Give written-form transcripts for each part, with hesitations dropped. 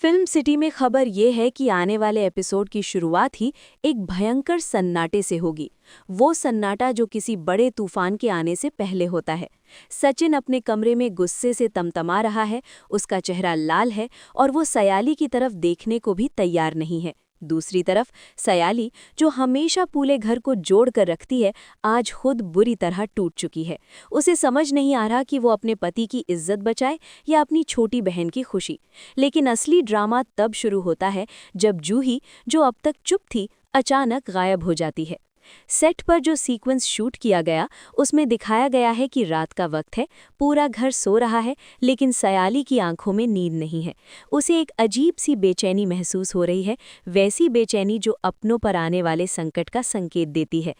Film city में खबर ये है कि आने वाले एपिसोड की शुरुआत ही एक भयंकर सन्नाटे से होगी। वो सन्नाटा जो किसी बड़े तूफान के आने से पहले होता है। सचिन अपने कमरे में गुस्से से तमतमा रहा है, उसका चेहरा लाल है और वो सयाली की तरफ देखने को भी तैयार नहीं है। दूसरी तरफ सयाली, जो हमेशा पूरे घर को जोड़ कर रखती है, आज खुद बुरी तरह टूट चुकी है। उसे समझ नहीं आ रहा कि वो अपने पति की इज्जत बचाए या अपनी छोटी बहन की खुशी। लेकिन असली ड्रामा तब शुरू होता है जब जूही, जो अब तक चुप थी, अचानक गायब हो जाती है। सेट पर जो सीक्वेंस शूट किया गया उसमें दिखाया गया है कि रात का वक्त है, पूरा घर सो रहा है, लेकिन सयाली की आंखों में नींद नहीं है। उसे एक अजीब सी बेचैनी महसूस हो रही है, वैसी बेचैनी जो अपनों पर आने वाले संकट का संकेत देती है।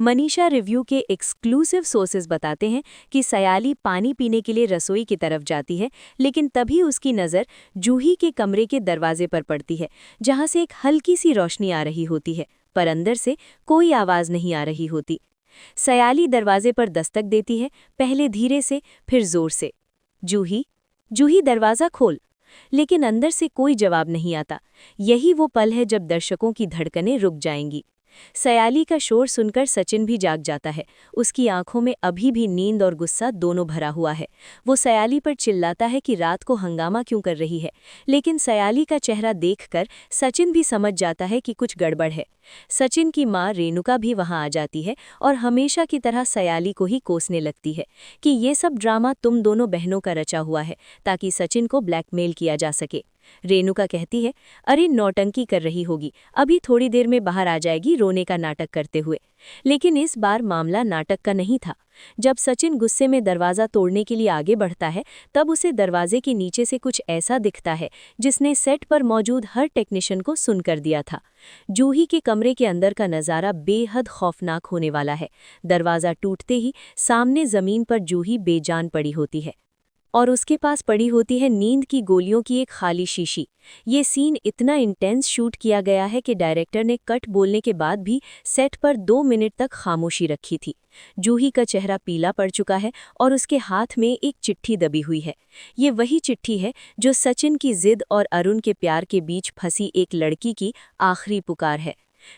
मनीषा रिव्यू के एक्सक्लूसिव सोर्सेज बताते हैं कि सयाली पानी पीने के लिए रसोई की तरफ जाती है, लेकिन तभी उसकी नज़र जूही के कमरे के दरवाजे पर पड़ती है, जहां से एक हल्की सी रोशनी आ रही होती है, पर अंदर से कोई आवाज़ नहीं आ रही होती। सयाली दरवाजे पर दस्तक देती है, पहले धीरे से, फिर जोर से। जूही, जूही दरवाज़ा खोल। लेकिन अंदर से कोई जवाब नहीं आता। यही वो पल है जब दर्शकों की धड़कनें रुक जाएंगी। सयाली का शोर सुनकर सचिन भी जाग जाता है। उसकी आंखों में अभी भी नींद और गुस्सा दोनों भरा हुआ है। वो सयाली पर चिल्लाता है कि रात को हंगामा क्यों कर रही है, लेकिन सयाली का चेहरा देखकर सचिन भी समझ जाता है कि कुछ गड़बड़ है। सचिन की माँ रेणुका भी वहां आ जाती है और हमेशा की तरह सयाली को ही कोसने लगती है कि ये सब ड्रामा तुम दोनों बहनों का रचा हुआ है, ताकि सचिन को ब्लैकमेल किया जा सके। रेणुका कहती है, अरे नौटंकी कर रही होगी, अभी थोड़ी देर में बाहर आ जाएगी रोने का नाटक करते हुए। लेकिन इस बार मामला नाटक का नहीं था। जब सचिन गुस्से में दरवाज़ा तोड़ने के लिए आगे बढ़ता है, तब उसे दरवाजे के नीचे से कुछ ऐसा दिखता है जिसने सेट पर मौजूद हर टेक्नीशियन को सुन कर दिया था। जूही के कमरे के अंदर का नज़ारा बेहद खौफनाक होने वाला है। दरवाज़ा टूटते ही सामने ज़मीन पर जूही बेजान पड़ी होती है और उसके पास पड़ी होती है नींद की गोलियों की एक खाली शीशी। ये सीन इतना इंटेंस शूट किया गया है कि डायरेक्टर ने कट बोलने के बाद भी सेट पर 2 मिनट तक खामोशी रखी थी। जूही का चेहरा पीला पड़ चुका है और उसके हाथ में एक चिट्ठी दबी हुई है। ये वही चिट्ठी है जो सचिन की जिद और अरुण के प्यार के बीच फंसी एक लड़की की आखिरी पुकार है।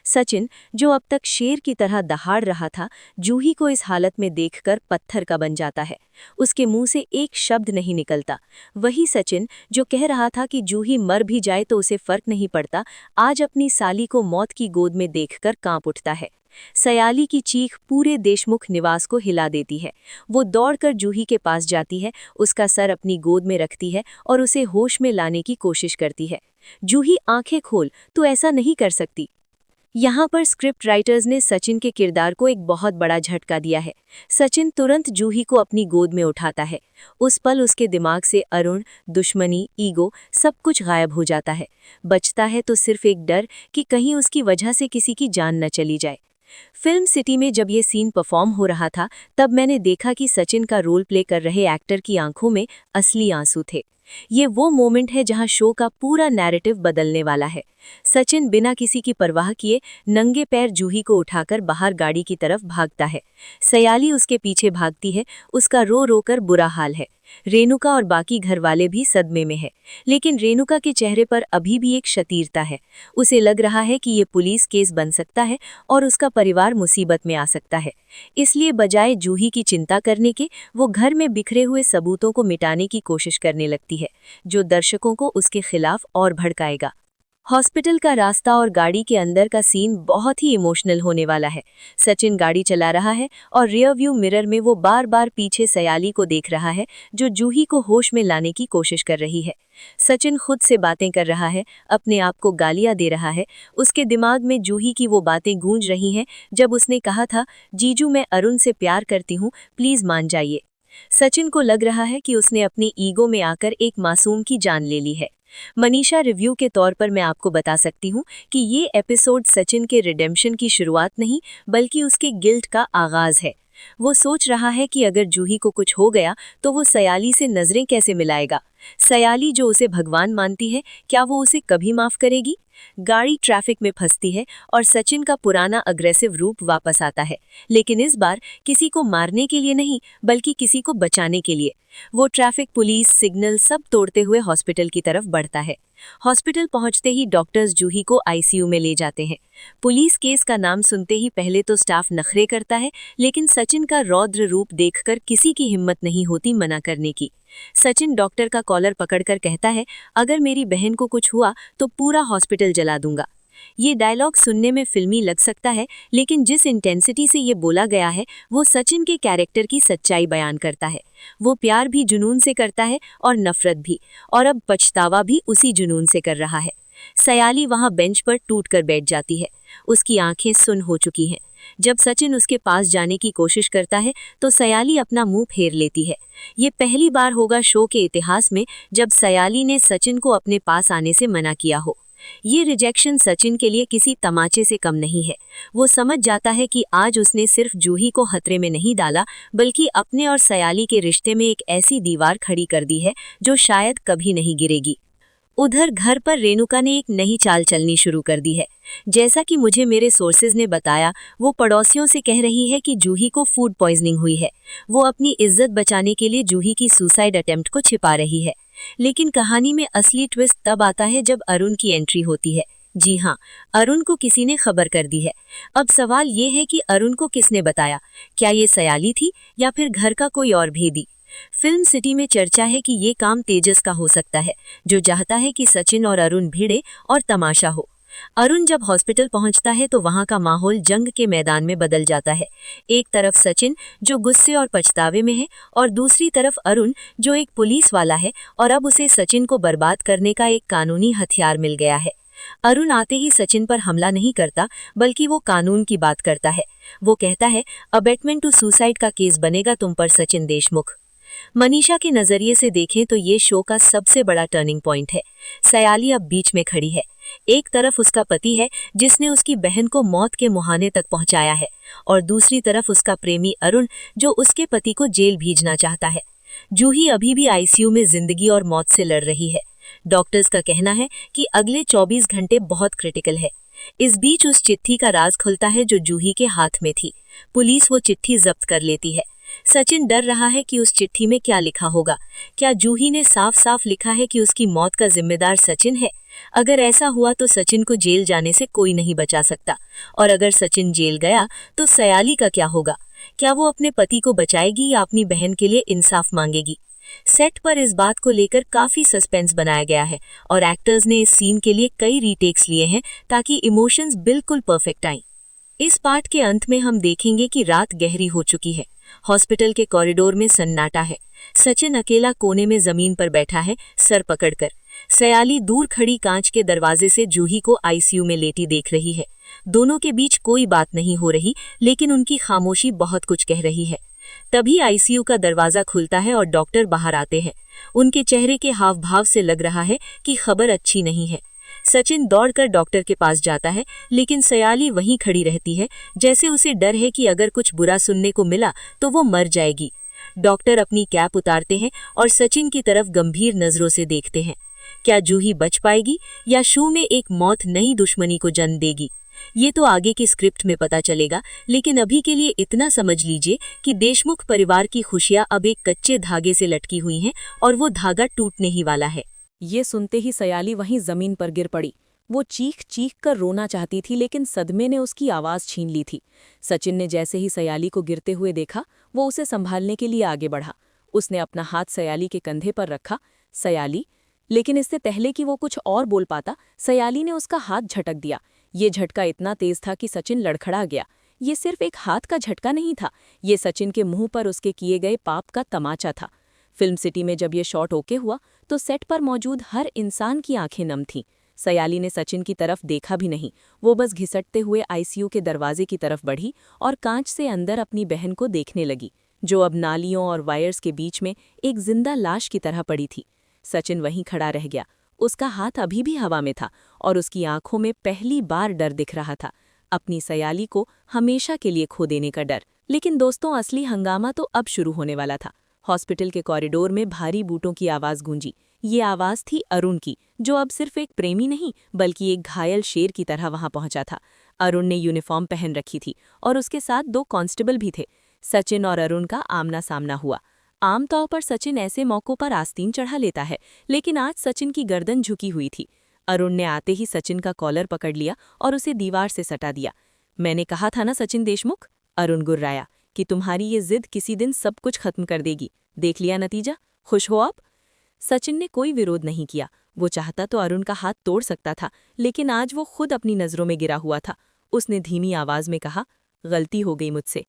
सचिन, जो अब तक शेर की तरह दहाड़ रहा था, जूही को इस हालत में देखकर पत्थर का बन जाता है। उसके मुंह से एक शब्द नहीं निकलता। वही सचिन जो कह रहा था कि जूही मर भी जाए तो उसे फर्क नहीं पड़ता, आज अपनी साली को मौत की गोद में देखकर कांप उठता है। सयाली की चीख पूरे देशमुख निवास को हिला देती है। वो दौड़कर जूही के पास जाती है, उसका सर अपनी गोद में रखती है और उसे होश में लाने की कोशिश करती है। जूही, आंखें खोल, तू ऐसा नहीं कर सकती। यहाँ पर स्क्रिप्ट राइटर्स ने सचिन के किरदार को एक बहुत बड़ा झटका दिया है। सचिन तुरंत जूही को अपनी गोद में उठाता है। उस पल उसके दिमाग से अरुण, दुश्मनी, ईगो सब कुछ गायब हो जाता है। बचता है तो सिर्फ एक डर कि कहीं उसकी वजह से किसी की जान न चली जाए। फिल्म सिटी में जब ये सीन परफॉर्म हो रहा था, तब मैंने देखा कि सचिन का रोल प्ले कर रहे एक्टर की आंखों में असली आंसू थे। ये वो मोमेंट है जहां शो का पूरा नैरेटिव बदलने वाला है। सचिन बिना किसी की परवाह किए नंगे पैर जूही को उठाकर बाहर गाड़ी की तरफ भागता है। सयाली उसके पीछे भागती है, उसका रो रो कर बुरा हाल है। रेणुका और बाकी घरवाले भी सदमे में है, लेकिन रेणुका के चेहरे पर अभी भी एक शतीरता है। उसे लग रहा है कि ये पुलिस केस बन सकता है और उसका परिवार मुसीबत में आ सकता है। इसलिए बजाय जूही की चिंता करने के, वो घर में बिखरे हुए सबूतों को मिटाने की कोशिश करने लगती है, जो दर्शकों को उसके खिलाफ और भड़काएगा। हॉस्पिटल का रास्ता और गाड़ी के अंदर का सीन बहुत ही इमोशनल होने वाला है। सचिन गाड़ी चला रहा है और रियर व्यू मिरर में वो बार बार पीछे सयाली को देख रहा है, जो जूही को होश में लाने की कोशिश कर रही है। सचिन खुद से बातें कर रहा है, अपने आप को गालियां दे रहा है। उसके दिमाग में जूही की वो बातें गूंज रही हैं जब उसने कहा था, जीजू मैं अरुण से प्यार करती हूँ, प्लीज मान जाइए। सचिन को लग रहा है कि उसने अपनी ईगो में आकर एक मासूम की जान ले ली है। मनीषा रिव्यू के तौर पर मैं आपको बता सकती हूँ कि ये एपिसोड सचिन के रिडेम्पशन की शुरुआत नहीं, बल्कि उसके गिल्ट का आगाज है। वो सोच रहा है कि अगर जूही को कुछ हो गया तो वो सयाली से नजरें कैसे मिलाएगा। सयाली जो उसे भगवान मानती है, क्या वो उसे कभी माफ करेगी? गाड़ी ट्रैफिक में फंसती है और सचिन का पुराना अग्रेसिव रूप वापस आता है, लेकिन इस बार किसी को मारने के लिए नहीं, बल्कि किसी को बचाने के लिए। वो ट्रैफिक, पुलिस, सिग्नल सब तोड़ते हुए हॉस्पिटल की तरफ बढ़ता है। हॉस्पिटल पहुंचते ही डॉक्टर्स जूही को आईसीयू में ले जाते हैं। पुलिस केस का नाम सुनते ही पहले तो स्टाफ नखरे करता है, लेकिन सचिन का रौद्र रूप देखकर किसी की हिम्मत नहीं होती मना करने की। सचिन डॉक्टर का कॉलर पकड़कर कहता है, अगर मेरी बहन को कुछ हुआ तो पूरा हॉस्पिटल जला दूंगा। ये डायलॉग सुनने में फिल्मी लग सकता है, लेकिन जिस इंटेंसिटी से ये बोला गया है वो सचिन के कैरेक्टर की सच्चाई बयान करता है। वो प्यार भी जुनून से करता है और नफरत भी, और अब पछतावा भी उसी जुनून से कर रहा है। सयाली वहां बेंच पर टूट कर बैठ जाती है। उसकी आंखें सुन्न हो चुकी हैं। जब सचिन उसके पास जाने की कोशिश करता है तो सयाली अपना मुंह फेर लेती है। ये पहली बार होगा शो के इतिहास में जब सयाली ने सचिन को अपने पास आने से मना किया हो। ये रिजेक्शन सचिन के लिए किसी तमाचे से कम नहीं है। वो समझ जाता है कि आज उसने सिर्फ जूही को खतरे में नहीं डाला, बल्कि अपने और सयाली के रिश्ते में एक ऐसी दीवार खड़ी कर दी है जो शायद कभी नहीं गिरेगी। उधर घर पर रेणुका ने एक नई चाल चलनी शुरू कर दी है। जैसा कि मुझे मेरे सोर्सेज ने बताया, वो पड़ोसियों से कह रही है कि जूही को फूड पॉइजनिंग हुई है। वो अपनी इज्जत बचाने के लिए जूही की सुसाइड अटेम्प्ट को छिपा रही है। लेकिन कहानी में असली ट्विस्ट तब आता है जब अरुण की एंट्री होती है। जी हाँ, अरुण को किसी ने खबर कर दी है। अब सवाल ये है कि अरुण को किसने बताया? क्या ये सयाली थी या फिर घर का कोई और भेदी? फिल्म सिटी में चर्चा है कि ये काम तेजस का हो सकता है, जो चाहता है कि सचिन और अरुण भिड़े और तमाशा हो। अरुण जब हॉस्पिटल पहुंचता है तो वहां का माहौल जंग के मैदान में बदल जाता है। एक तरफ सचिन जो गुस्से और पछतावे में है, और दूसरी तरफ अरुण जो एक पुलिस वाला है और अब उसे सचिन को बर्बाद करने का एक कानूनी हथियार मिल गया है। अरुण आते ही सचिन पर हमला नहीं करता, बल्कि वो कानून की बात करता है। वो कहता है, अबेटमेंट टू सुसाइड का केस बनेगा तुम पर सचिन देशमुख। मनीषा के नजरिए से देखें तो ये शो का सबसे बड़ा टर्निंग पॉइंट है। सयाली अब बीच में खड़ी है। एक तरफ उसका पति है जिसने उसकी बहन को मौत के मुहाने तक पहुंचाया है, और दूसरी तरफ उसका प्रेमी अरुण जो उसके पति को जेल भेजना चाहता है। जूही अभी भी आईसीयू में जिंदगी और मौत से लड़ रही है। डॉक्टर्स का कहना है कि अगले 24 घंटे बहुत क्रिटिकल है। इस बीच उस चिट्ठी का राज खुलता है जो जूही के हाथ में थी। पुलिस वो चिट्ठी जब्त कर लेती है। सचिन डर रहा है कि उस चिट्ठी में क्या लिखा होगा। क्या जूही ने साफ साफ लिखा है कि उसकी मौत का जिम्मेदार सचिन है? अगर ऐसा हुआ तो सचिन को जेल जाने से कोई नहीं बचा सकता, और अगर सचिन जेल गया तो सयाली का क्या होगा? क्या वो अपने पति को बचाएगी या अपनी बहन के लिए इंसाफ मांगेगी? सेट पर इस बात को लेकर काफी सस्पेंस बनाया गया है, और एक्टर्स ने इस सीन के लिए कई रीटेक्स लिए हैं ताकि इमोशंस बिल्कुल परफेक्ट आएं। इस पार्ट के अंत में हम देखेंगे कि रात गहरी हो चुकी है। हॉस्पिटल के कॉरिडोर में सन्नाटा है। सचिन अकेला कोने में जमीन पर बैठा है, सर पकड़कर। सयाली दूर खड़ी कांच के दरवाजे से जूही को आईसीयू में लेटी देख रही है। दोनों के बीच कोई बात नहीं हो रही, लेकिन उनकी खामोशी बहुत कुछ कह रही है। तभी आईसीयू का दरवाजा खुलता है और डॉक्टर बाहर आते हैं। उनके चेहरे के हाव भाव से लग रहा है कि खबर अच्छी नहीं है। सचिन दौड़कर डॉक्टर के पास जाता है, लेकिन सयाली वहीं खड़ी रहती है, जैसे उसे डर है कि अगर कुछ बुरा सुनने को मिला तो वो मर जाएगी। डॉक्टर अपनी कैप उतारते हैं और सचिन की तरफ गंभीर नजरों से देखते हैं। क्या जूही बच पाएगी या शो में एक मौत नई दुश्मनी को जन्म देगी? ये तो आगे की स्क्रिप्ट में पता चलेगा, लेकिन अभी के लिए इतना समझ लीजिए कि देशमुख परिवार की खुशियां अब एक कच्चे धागे से लटकी हुई हैं और वो धागा टूटने ही वाला है। ये सुनते ही सयाली वहीं जमीन पर गिर पड़ी। वो चीख चीख कर रोना चाहती थी, लेकिन सदमे ने उसकी आवाज छीन ली थी। सचिन ने जैसे ही सयाली को गिरते हुए देखा, वो उसे संभालने के लिए आगे बढ़ा। उसने अपना हाथ सयाली के कंधे पर रखा। सयाली, लेकिन इससे पहले कि वो कुछ और बोल पाता, सयाली ने उसका हाथ झटक दिया। ये झटका इतना तेज था कि सचिन लड़खड़ा गया। ये सिर्फ एक हाथ का झटका नहीं था, ये सचिन के मुंह पर उसके किए गए पाप का तमाचा था। फिल्म सिटी में जब ये शॉट ओके हुआ तो सेट पर मौजूद हर इंसान की आंखें नम थीं। सयाली ने सचिन की तरफ देखा भी नहीं। वो बस घिसटते हुए आईसीयू के दरवाजे की तरफ बढ़ी और कांच से अंदर अपनी बहन को देखने लगी, जो अब नालियों और वायर्स के बीच में एक जिंदा लाश की तरह पड़ी थी। सचिन वहीं खड़ा रह गया। उसका हाथ अभी भी हवा में था और उसकी आंखों में पहली बार डर दिख रहा था, अपनी सयाली को हमेशा के लिए खो देने का डर। लेकिन दोस्तों, असली हंगामा तो अब शुरू होने वाला था। हॉस्पिटल के कॉरिडोर में भारी बूटों की आवाज गूंजी। ये आवाज़ थी अरुण की, जो अब सिर्फ एक प्रेमी नहीं बल्कि एक घायल शेर की तरह वहां पहुंचा था। अरुण ने यूनिफॉर्म पहन रखी थी और उसके साथ 2 कांस्टेबल भी थे। सचिन और अरुण का आमना सामना हुआ। आमतौर पर सचिन ऐसे मौक़ों पर आस्तीन चढ़ा लेता है, लेकिन आज सचिन की गर्दन झुकी हुई थी। अरुण ने आते ही सचिन का कॉलर पकड़ लिया और उसे दीवार से सटा दिया। मैंने कहा था ना सचिन देशमुख, अरुण गुर्राया, कि तुम्हारी ये जिद किसी दिन सब कुछ खत्म कर देगी। देख लिया नतीजा, खुश हो आप? सचिन ने कोई विरोध नहीं किया। वो चाहता तो अरुण का हाथ तोड़ सकता था, लेकिन आज वो खुद अपनी नज़रों में गिरा हुआ था। उसने धीमी आवाज में कहा, गलती हो गई मुझसे।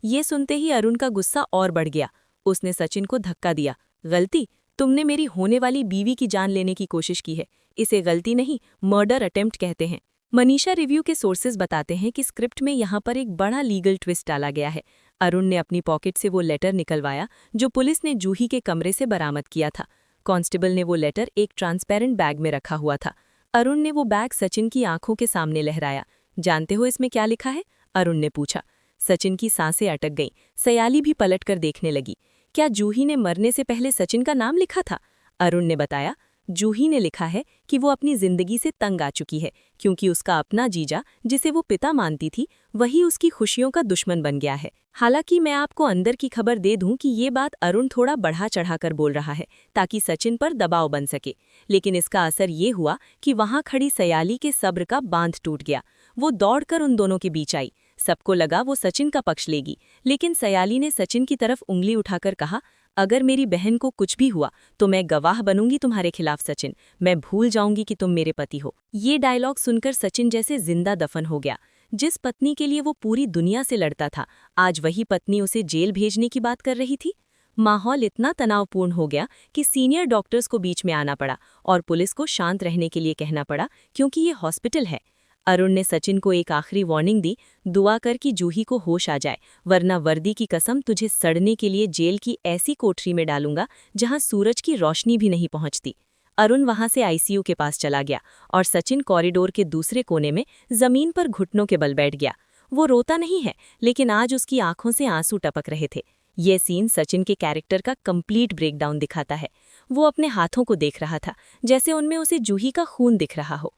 ये सुनते ही अरुण का गुस्सा और बढ़ गया। उसने सचिन को धक्का दिया। गलती? तुमने मेरी होने वाली बीवी की जान लेने की कोशिश की है। इसे गलती नहीं, मर्डर अटेम्प्ट कहते हैं। मनीषा रिव्यू के सोर्सेज बताते हैं कि स्क्रिप्ट में यहाँ पर एक बड़ा लीगल ट्विस्ट डाला गया है। अरुण ने अपनी पॉकेट से वो लेटर निकलवाया जो पुलिस ने जूही के कमरे से बरामद किया था। कांस्टेबल ने वो लेटर एक ट्रांसपेरेंट बैग में रखा हुआ था। अरुण ने वो बैग सचिन की आंखों के सामने लहराया। जानते हो इसमें क्या लिखा है? अरुण ने पूछा। सचिन की सांसें अटक गईं। सयाली भी पलटकर देखने लगी। क्या जूही ने मरने से पहले सचिन का नाम लिखा था? अरुण ने बताया, जूही ने लिखा है कि वो अपनी जिंदगी से तंग आ चुकी है, क्योंकि उसका अपना जीजा, जिसे वो पिता मानती थी, वही उसकी खुशियों का दुश्मन बन गया है। हालांकि मैं आपको अंदर की खबर दे दूं कि ये बात अरुण थोड़ा बढ़ा चढ़ाकर बोल रहा है, ताकि सचिन पर दबाव बन सके। लेकिन इसका असर ये हुआ कि वहां खड़ी सयाली के सब्र का बांध टूट गया। वो दौड़कर उन दोनों के बीच आई। सबको लगा वो सचिन का पक्ष लेगी, लेकिन सयाली ने सचिन की तरफ उंगली उठाकर कहा, अगर मेरी बहन को कुछ भी हुआ तो मैं गवाह बनूंगी तुम्हारे खिलाफ सचिन। मैं भूल जाऊंगी कि तुम मेरे पति हो। ये डायलॉग सुनकर सचिन जैसे जिंदा दफन हो गया। जिस पत्नी के लिए वो पूरी दुनिया से लड़ता था, आज वही पत्नी उसे जेल भेजने की बात कर रही थी। माहौल इतना तनावपूर्ण हो गया कि सीनियर डॉक्टर्स को बीच में आना पड़ा और पुलिस को शांत रहने के लिए कहना पड़ा, क्योंकि ये हॉस्पिटल है। अरुण ने सचिन को एक आखिरी वार्निंग दी, दुआ कर कि जूही को होश आ जाए, वरना वर्दी की कसम तुझे सड़ने के लिए जेल की ऐसी कोठरी में डालूंगा जहां सूरज की रोशनी भी नहीं पहुंचती। अरुण वहां से आईसीयू के पास चला गया और सचिन कॉरिडोर के दूसरे कोने में जमीन पर घुटनों के बल बैठ गया। वो रोता नहीं है, लेकिन आज उसकी आंखों से आंसू टपक रहे थे। ये सीन सचिन के कैरेक्टर का कंप्लीट ब्रेकडाउन दिखाता है। वो अपने हाथों को देख रहा था, जैसे उनमें उसे जूही का खून दिख रहा हो।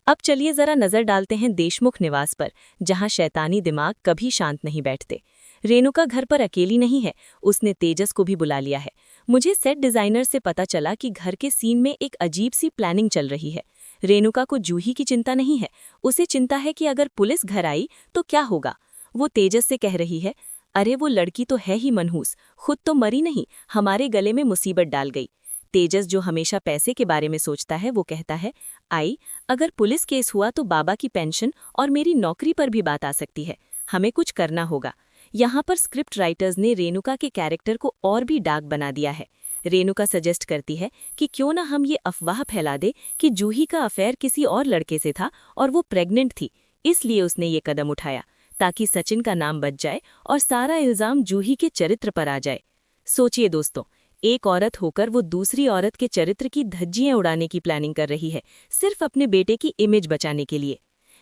अब चलिए जरा नजर डालते हैं देशमुख निवास पर, जहां शैतानी दिमाग कभी शांत नहीं बैठते। रेणुका घर पर अकेली नहीं है, उसने तेजस को भी बुला लिया है। मुझे सेट डिजाइनर से पता चला कि घर के सीन में एक अजीब सी प्लानिंग चल रही है। रेणुका को जूही की चिंता नहीं है, उसे चिंता है कि अगर पुलिस घर आई तो क्या होगा। वो तेजस से कह रही है, अरे वो लड़की तो है ही मनहूस, खुद तो मरी नहीं, हमारे गले में मुसीबत डाल गई। तेजस, जो हमेशा पैसे के बारे में सोचता है, वो कहता है, आई, अगर पुलिस केस हुआ तो बाबा की पेंशन और मेरी नौकरी पर भी बात आ सकती है। हमें कुछ करना होगा। यहाँ पर स्क्रिप्ट राइटर्स ने रेणुका के कैरेक्टर को और भी डार्क बना दिया है। रेणुका सजेस्ट करती है कि क्यों ना हम ये अफवाह फैला दे कि जूही का अफेयर किसी और लड़के से था और वो प्रेग्नेंट थी, इसलिए उसने ये कदम उठाया, ताकि सचिन का नाम बच जाए और सारा इल्जाम जूही के चरित्र पर आ जाए। सोचिए दोस्तों, एक औरत होकर वो दूसरी औरत के चरित्र की धज्जियां उड़ाने की प्लानिंग कर रही है, सिर्फ अपने बेटे की इमेज बचाने के लिए।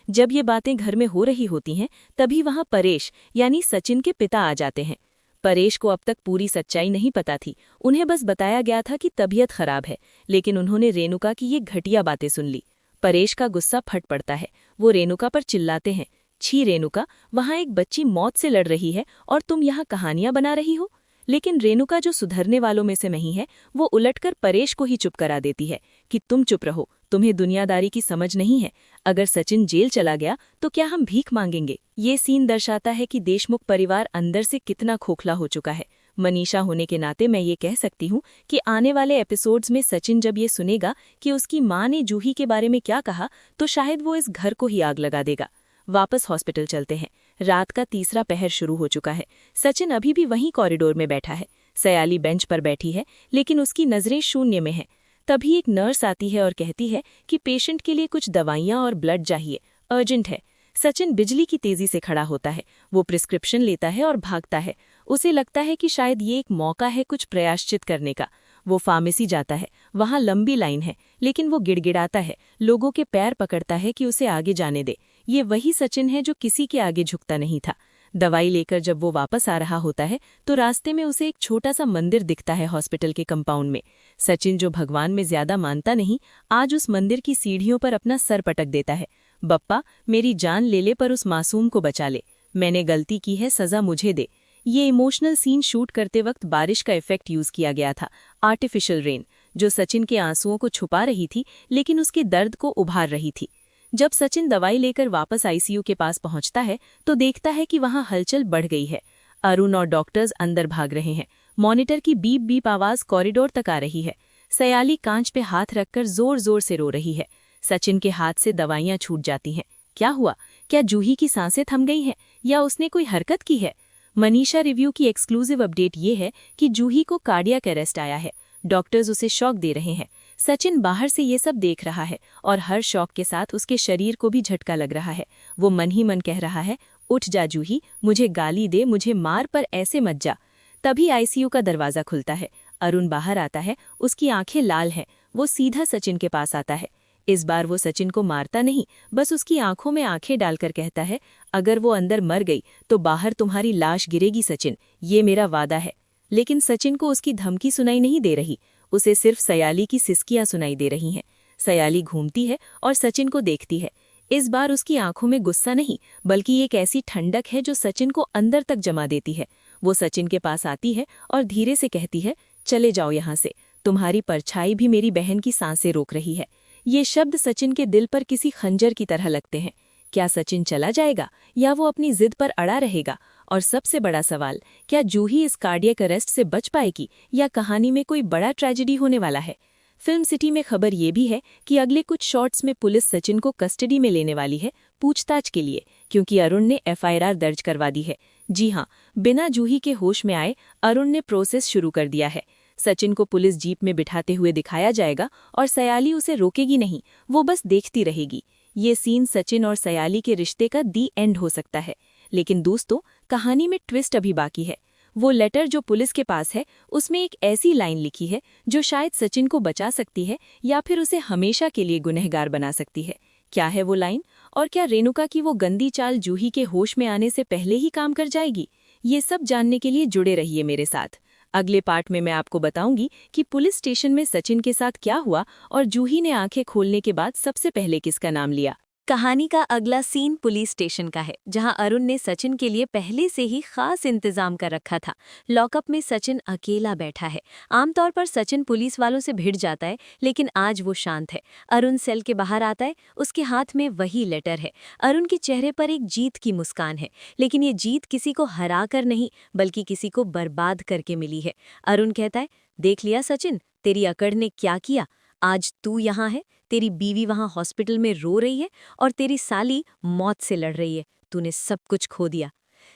जब ये बातें घर में हो रही होती हैं, तभी वहां परेश यानी सचिन के पिता आ जाते हैं। परेश को अब तक पूरी सच्चाई नहीं पता थी, उन्हें बस बताया गया था कि तबीयत खराब है, लेकिन उन्होंने रेणुका की ये घटिया बातें सुन ली। परेश का गुस्सा फट पड़ता है। वो रेणुका पर चिल्लाते हैं, छी रेणुका, वहां एक बच्ची मौत से लड़ रही है और तुम यहाँ कहानियां बना रही हो। लेकिन रेणुका, जो सुधरने वालों में से नहीं है, वो उलटकर परेश को ही चुप करा देती है कि तुम चुप रहो, तुम्हें दुनियादारी की समझ नहीं है। अगर सचिन जेल चला गया तो क्या हम भीख मांगेंगे? ये सीन दर्शाता है कि देशमुख परिवार अंदर से कितना खोखला हो चुका है। मनीषा होने के नाते मैं ये कह सकती हूँ कि आने वाले एपिसोड्स में सचिन जब ये सुनेगा कि उसकी माँ ने जूही के बारे में क्या कहा, तो शायद वो इस घर को ही आग लगा देगा। वापस हॉस्पिटल चलते हैं। रात का तीसरा पहर शुरू हो चुका है। सचिन अभी भी वहीं कॉरिडोर में बैठा है। सयाली बेंच पर बैठी है, लेकिन उसकी नजरें शून्य में हैं। तभी एक नर्स आती है और कहती है कि पेशेंट के लिए कुछ दवाइयां और ब्लड चाहिए, अर्जेंट है। सचिन बिजली की तेजी से खड़ा होता है। वो प्रिस्क्रिप्शन लेता है और भागता है। उसे लगता है कि शायद ये एक मौका है कुछ प्रायश्चित करने का। वो फार्मेसी जाता है। वहां लंबी लाइन है, लेकिन वो गिड़गिड़ाता है, लोगों के पैर पकड़ता है कि उसे आगे जाने दे। ये वही सचिन है जो किसी के आगे झुकता नहीं था। दवाई लेकर जब वो वापस आ रहा होता है तो रास्ते में उसे एक छोटा सा मंदिर दिखता है हॉस्पिटल के कंपाउंड में। सचिन, जो भगवान में ज्यादा मानता नहीं, आज उस मंदिर की सीढ़ियों पर अपना सर पटक देता है। बप्पा, मेरी जान ले ले पर उस मासूम को बचा ले। मैंने गलती की है, सजा मुझे दे। ये इमोशनल सीन शूट करते वक्त बारिश का इफेक्ट यूज किया गया था, आर्टिफिशियल रेन, जो सचिन के आंसुओं को छुपा रही थी लेकिन उसके दर्द को उभार रही थी। जब सचिन दवाई लेकर वापस आईसीयू के पास पहुंचता है तो देखता है कि वहां हलचल बढ़ गई है। अरुण और डॉक्टर्स अंदर भाग रहे हैं। मॉनिटर की बीप बीप आवाज कॉरिडोर तक आ रही है। सयाली कांच पे हाथ रखकर जोर जोर से रो रही है। सचिन के हाथ से दवाइयां छूट जाती हैं। क्या हुआ? क्या जूही की सांसें थम गई हैं या उसने कोई हरकत की है? मनीषा रिव्यू की एक्सक्लूसिव अपडेट ये है कि जूही को कार्डियक अरेस्ट आया है। डॉक्टर्स उसे शॉक दे रहे हैं। सचिन बाहर से ये सब देख रहा है और हर शॉक के साथ उसके शरीर को भी झटका लग रहा है। वो मन ही मन कह रहा है, उठ जा जूही, मुझे गाली दे, मुझे मार, पर ऐसे मत जा। तभी आईसीयू का दरवाजा खुलता है। अरुण बाहर आता है। उसकी आंखें लाल हैं। वो सीधा सचिन के पास आता है। इस बार वो सचिन को मारता नहीं, बस उसकी आंखों में आंखें डालकर कहता है, अगर वो अंदर मर गई तो बाहर तुम्हारी लाश गिरेगी सचिन, ये मेरा वादा है। लेकिन सचिन को उसकी धमकी सुनाई नहीं दे रही। उसे सिर्फ सयाली की सिसकियां सुनाई दे रही हैं। सयाली घूमती है और सचिन को देखती है। इस बार उसकी आंखों में गुस्सा नहीं, बल्कि एक ऐसी ठंडक है जो सचिन को अंदर तक जमा देती है। वो सचिन के पास आती है और धीरे से कहती है, चले जाओ यहाँ से, तुम्हारी परछाई भी मेरी बहन की सांसें रोक रही है। ये शब्द सचिन के दिल पर किसी खंजर की तरह लगते हैं। क्या सचिन चला जाएगा या वो अपनी जिद पर अड़ा रहेगा? और सबसे बड़ा सवाल, क्या जूही इस कार्डियक अरेस्ट से बच पाएगी या कहानी में कोई बड़ा ट्रेजेडी होने वाला है? फिल्म सिटी में खबर ये भी है कि अगले कुछ शॉट्स में पुलिस सचिन को कस्टडी में लेने वाली है पूछताछ के लिए, क्योंकि अरुण ने एफआईआर दर्ज करवा दी है। जी हाँ, बिना जूही के होश में आए अरुण ने प्रोसेस शुरू कर दिया है। सचिन को पुलिस जीप में बिठाते हुए दिखाया जाएगा और सयाली उसे रोकेगी नहीं, वो बस देखती रहेगी। ये सीन सचिन और सयाली के रिश्ते का दी एंड हो सकता है। लेकिन दोस्तों, कहानी में ट्विस्ट अभी बाकी है। वो लेटर जो पुलिस के पास है, उसमें एक ऐसी लाइन लिखी है जो शायद सचिन को बचा सकती है या फिर उसे हमेशा के लिए गुनहगार बना सकती है। क्या है वो लाइन? और क्या रेणुका की वो गंदी चाल जूही के होश में आने से पहले ही काम कर जाएगी? ये सब जानने के लिए जुड़े रहिए मेरे साथ। अगले पार्ट में मैं आपको बताऊंगी कि पुलिस स्टेशन में सचिन के साथ क्या हुआ और जूही ने आंखें खोलने के बाद सबसे पहले किसका नाम लिया। कहानी का अगला सीन पुलिस स्टेशन का है, जहां अरुण ने सचिन के लिए पहले से ही खास इंतजाम कर रखा था। लॉकअप में सचिन अकेला बैठा है। आमतौर पर सचिन पुलिस वालों से भिड़ जाता है, लेकिन आज वो शांत है। अरुण सेल के बाहर आता है। उसके हाथ में वही लेटर है। अरुण के चेहरे पर एक जीत की मुस्कान है, लेकिन ये जीत किसी को हरा कर नहीं, बल्कि किसी को बर्बाद करके मिली है। अरुण कहता है, देख लिया सचिन, तेरी अकड़ ने क्या किया। आज तू यहाँ है, तेरी बीवी वहाँ हॉस्पिटल में रो रही है और तेरी साली मौत से लड़ रही है। तूने सब कुछ खो दिया।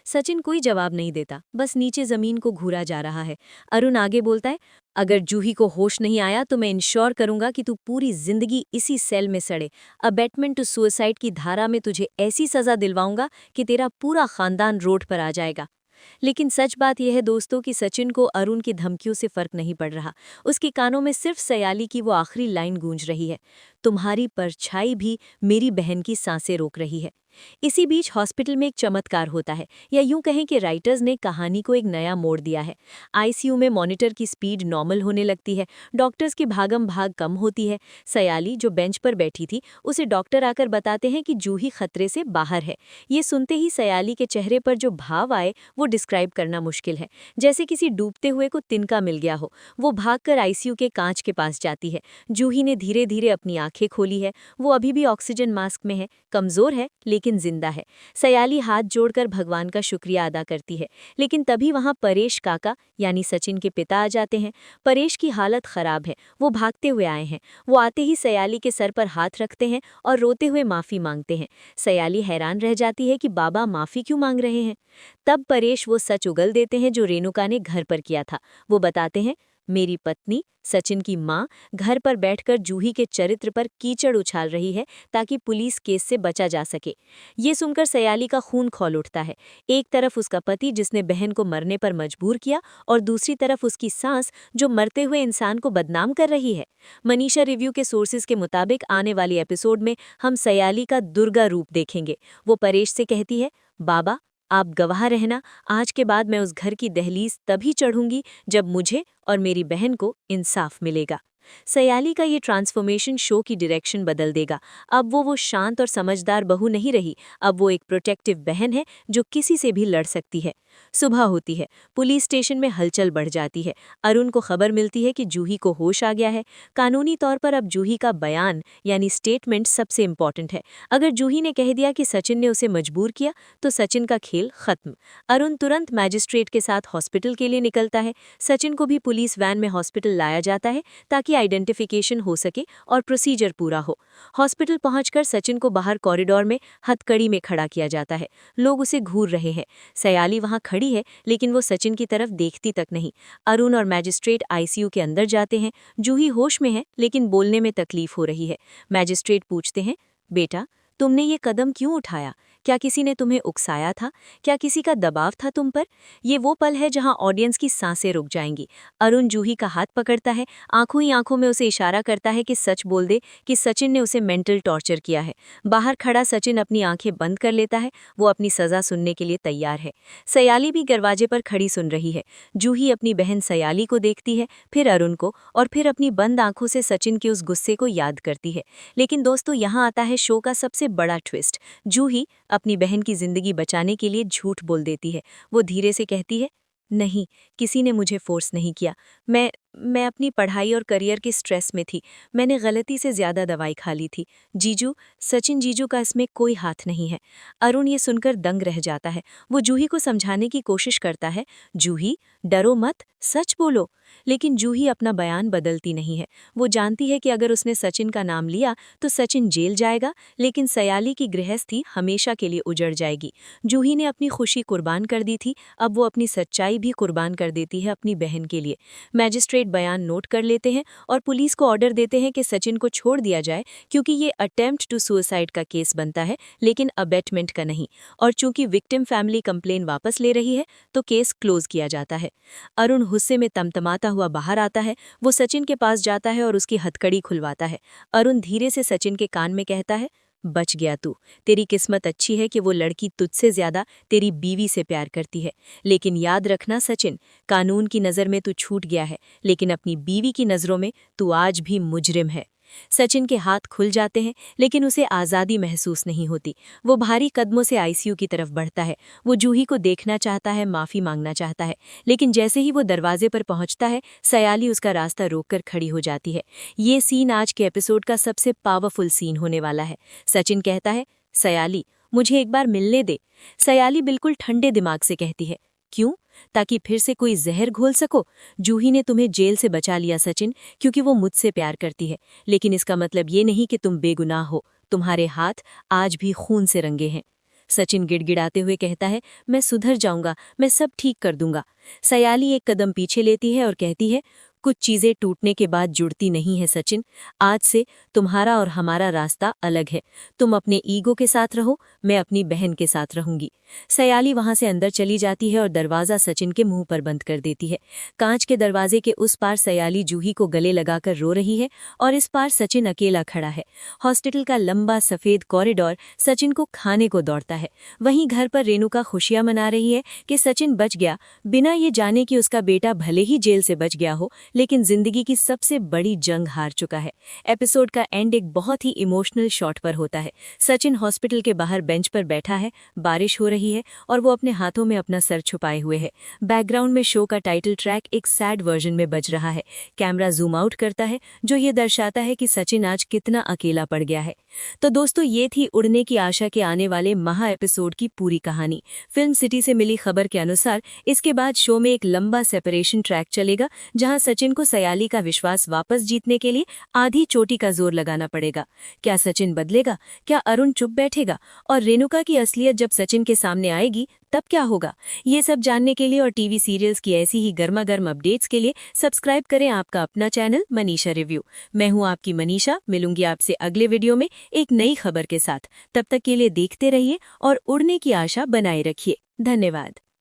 सचिन कोई जवाब नहीं देता, बस नीचे जमीन को घूरा जा रहा है। अरुण आगे बोलता है, अगर जूही को होश नहीं आया तो मैं इंश्योर करूंगा कि तू पूरी जिंदगी इसी सेल में सड़े। अबेटमेंट टू सुसाइड की धारा में तुझे ऐसी सजा दिलवाऊंगा कि तेरा पूरा खानदान रोड पर आ जाएगा। लेकिन सच बात यह है दोस्तों कि सचिन को अरुण की धमकियों से फर्क नहीं पड़ रहा। उसके कानों में सिर्फ सयाली की वो आखिरी लाइन गूंज रही है, तुम्हारी परछाई भी मेरी बहन की सांसें रोक रही है। इसी बीच हॉस्पिटल में एक चमत्कार होता है, या यूं कहें कि राइटर्स ने कहानी को एक नया मोड़ दिया है। आईसीयू में मॉनिटर की स्पीड नॉर्मल होने लगती है। डॉक्टर्स की भागम भाग कम होती है। सयाली जो बेंच पर बैठी थी, उसे डॉक्टर आकर बताते हैं कि जूही खतरे से बाहर है। ये सुनते ही सयाली के चेहरे पर जो भाव आए वो डिस्क्राइब करना मुश्किल है। जैसे किसी डूबते हुए को तिनका मिल गया हो। वो भागकर आईसीयू के कांच के पास जाती है। जूही ने धीरे धीरे अपनी आंखें खोली है। वो अभी भी ऑक्सीजन मास्क में है, कमजोर है लेकिन जिंदा है। सयाली हाथ जोड़कर भगवान का शुक्रिया अदा करती है। लेकिन तभी वहां परेश काका यानी सचिन के पिता आ जाते हैं। परेश की हालत खराब है। वो भागते हुए आए हैं। वो आते ही सयाली के सर पर हाथ रखते हैं और रोते हुए माफी मांगते हैं। सयाली हैरान रह जाती है कि बाबा माफी क्यों मांग रहे हैं। तब परेश वो सच उगल देते हैं जो रेणुका ने घर पर किया था। वो बताते हैं, मेरी पत्नी सचिन की माँ घर पर बैठकर जूही के चरित्र पर कीचड़ उछाल रही है ताकि पुलिस केस से बचा जा सके। ये सुनकर सयाली का खून खौल उठता है। एक तरफ उसका पति जिसने बहन को मरने पर मजबूर किया और दूसरी तरफ उसकी सास जो मरते हुए इंसान को बदनाम कर रही है। मनीषा रिव्यू के सोर्सेज के मुताबिक आने वाली एपिसोड में हम सयाली का दुर्गा रूप देखेंगे। वो परेश से कहती है, बाबा आप गवाह रहना, आज के बाद मैं उस घर की दहलीज तभी चढ़ूंगी जब मुझे और मेरी बहन को इंसाफ मिलेगा। सयाली का ये ट्रांसफॉर्मेशन शो की डायरेक्शन बदल देगा। अब वो शांत और समझदार बहू नहीं रही, अब वो एक प्रोटेक्टिव बहन है जो किसी से भी लड़ सकती है। सुबह होती है, पुलिस स्टेशन में हलचल बढ़ जाती है। अरुण को खबर मिलती है कि जूही को होश आ गया है। कानूनी तौर पर अब जूही का बयान यानी स्टेटमेंट सबसे इम्पॉर्टेंट है। अगर जूही ने कह दिया कि सचिन ने उसे मजबूर किया तो सचिन का खेल खत्म। अरुण तुरंत मैजिस्ट्रेट के साथ हॉस्पिटल के लिए निकलता है। सचिन को भी पुलिस वैन में हॉस्पिटल लाया जाता है ताकि आइडेंटिफिकेशन हो सके और प्रोसीजर पूरा हो। हॉस्पिटल पहुंचकर सचिन को बाहर कॉरिडोर में हथकड़ी में खड़ा किया जाता है। लोग उसे घूर रहे हैं। सयाली वहां खड़ी है लेकिन वो सचिन की तरफ देखती तक नहीं। अरुण और मैजिस्ट्रेट आईसीयू के अंदर जाते हैं। जूही होश में है लेकिन बोलने में तकलीफ हो रही है। मैजिस्ट्रेट पूछते हैं, बेटा तुमने ये कदम क्यों उठाया? क्या किसी ने तुम्हें उकसाया था? क्या किसी का दबाव था तुम पर? ये वो पल है जहां ऑडियंस की सांसें रुक जाएंगी। अरुण जूही का हाथ पकड़ता है, आंखों ही आंखों में उसे इशारा करता है कि सच बोल दे कि सचिन ने उसे मेंटल टॉर्चर किया है। बाहर खड़ा सचिन अपनी आंखें बंद कर लेता है, वो अपनी सजा सुनने के लिए तैयार है। सयाली भी दरवाजे पर खड़ी सुन रही है। जूही अपनी बहन सयाली को देखती है, फिर अरुण को, और फिर अपनी बंद आंखों से सचिन के उस गुस्से को याद करती है। लेकिन दोस्तों, यहाँ आता है शो का सबसे बड़ा ट्विस्ट। जूही अपनी बहन की जिंदगी बचाने के लिए झूठ बोल देती है। वो धीरे से कहती है, नहीं, किसी ने मुझे फोर्स नहीं किया। मैं अपनी पढ़ाई और करियर के स्ट्रेस में थी। मैंने गलती से ज्यादा दवाई खा ली थी। जीजू, सचिन जीजू का इसमें कोई हाथ नहीं है। अरुण ये सुनकर दंग रह जाता है। वो जूही को समझाने की कोशिश करता है, जूही डरो मत, सच बोलो। लेकिन जूही अपना बयान बदलती नहीं है। वो जानती है कि अगर उसने सचिन का नाम लिया तो सचिन जेल जाएगा, लेकिन सयाली की गृहस्थी हमेशा के लिए उजड़ जाएगी। जूही ने अपनी खुशी कुर्बान कर दी थी, अब वो अपनी सच्चाई भी कुर्बान कर देती है अपनी बहन के लिए। मैजिस्ट्रेट बयान नोट कर लेते हैं और पुलिस को ऑर्डर देते हैं कि सचिन को छोड़ दिया जाए, क्योंकि ये अटेम्प्ट टू सुसाइड का केस बनता है, लेकिन अबेटमेंट का नहीं। और चूंकि विक्टिम फैमिली कंप्लेन वापस ले रही है तो केस क्लोज किया जाता है। अरुण गुस्से में तमतमाता हुआ बाहर आता है। वो सचिन के पास जाता है और उसकी हथकड़ी खुलवाता है। अरुण धीरे से सचिन के कान में कहता है, बच गया तू। तेरी किस्मत अच्छी है कि वो लड़की तुझसे ज्यादा तेरी बीवी से प्यार करती है। लेकिन याद रखना सचिन, कानून की नज़र में तू छूट गया है, लेकिन अपनी बीवी की नज़रों में तू आज भी मुजरिम है। सचिन के हाथ खुल जाते हैं, लेकिन उसे आज़ादी महसूस नहीं होती। वो भारी कदमों से आईसीयू की तरफ बढ़ता है। वो जूही को देखना चाहता है, माफ़ी मांगना चाहता है, लेकिन जैसे ही वो दरवाजे पर पहुंचता है, सयाली उसका रास्ता रोककर खड़ी हो जाती है। ये सीन आज के एपिसोड का सबसे पावरफुल सीन होने वाला है। सचिन कहता है, सयाली मुझे एक बार मिलने दे। सयाली बिल्कुल ठंडे दिमाग से कहती है, क्यों? ताकि फिर से कोई जहर घोल सको? जूही ने तुम्हें जेल से बचा लिया सचिन, क्योंकि वो मुझसे प्यार करती है, लेकिन इसका मतलब ये नहीं कि तुम बेगुनाह हो। तुम्हारे हाथ आज भी खून से रंगे हैं। सचिन गिड़गिड़ाते हुए कहता है, मैं सुधर जाऊंगा, मैं सब ठीक कर दूंगा। सयाली एक कदम पीछे लेती है और कहती है, कुछ चीजें टूटने के बाद जुड़ती नहीं है सचिन। आज से तुम्हारा और हमारा रास्ता अलग है। तुम अपने ईगो के साथ रहो, मैं अपनी बहन के साथ रहूंगी। सयाली वहां से अंदर चली जाती है और दरवाजा सचिन के मुंह पर बंद कर देती है। कांच के दरवाजे के उस पार सयाली जूही को गले लगाकर रो रही है और इस पार सचिन अकेला खड़ा है। हॉस्पिटल का लंबा सफेद कॉरिडोर सचिन को खाने को दौड़ता है। वहीं घर पर रेणुका खुशियां मना रही है कि सचिन बच गया, बिना ये जाने कि उसका बेटा भले ही जेल से बच गया हो, लेकिन जिंदगी की सबसे बड़ी जंग हार चुका है। एपिसोड का एंड एक बहुत ही इमोशनल शॉट पर होता है। सचिन हॉस्पिटल के बाहर बेंच पर बैठा है, बारिश हो रही है और वो अपने हाथों में अपना सर छुपाए हुए है। बैकग्राउंड में शो का टाइटल ट्रैक एक सैड वर्जन में बज रहा है। कैमरा जूम आउट करता है, जो ये दर्शाता है कि सचिन आज कितना अकेला पड़ गया है। तो दोस्तों, ये थी उड़ने की आशा के आने वाले महा एपिसोड की पूरी कहानी। फिल्म सिटी से मिली खबर के अनुसार इसके बाद शो में एक लंबा सेपरेशन ट्रैक चलेगा, जहां सचिन को सयाली का विश्वास वापस जीतने के लिए आधी चोटी का जोर लगाना पड़ेगा। क्या सचिन बदलेगा? क्या अरुण चुप बैठेगा? और रेणुका की असलियत जब सचिन के सामने आएगी तब क्या होगा? ये सब जानने के लिए और टीवी सीरियल्स की ऐसी ही गर्मा गर्म अपडेट्स के लिए सब्सक्राइब करें आपका अपना चैनल मनीषा रिव्यू। मैं हूं आपकी मनीषा, मिलूंगी आपसे अगले वीडियो में एक नई खबर के साथ। तब तक के लिए देखते रहिए और उड़ने की आशा बनाए रखिए। धन्यवाद।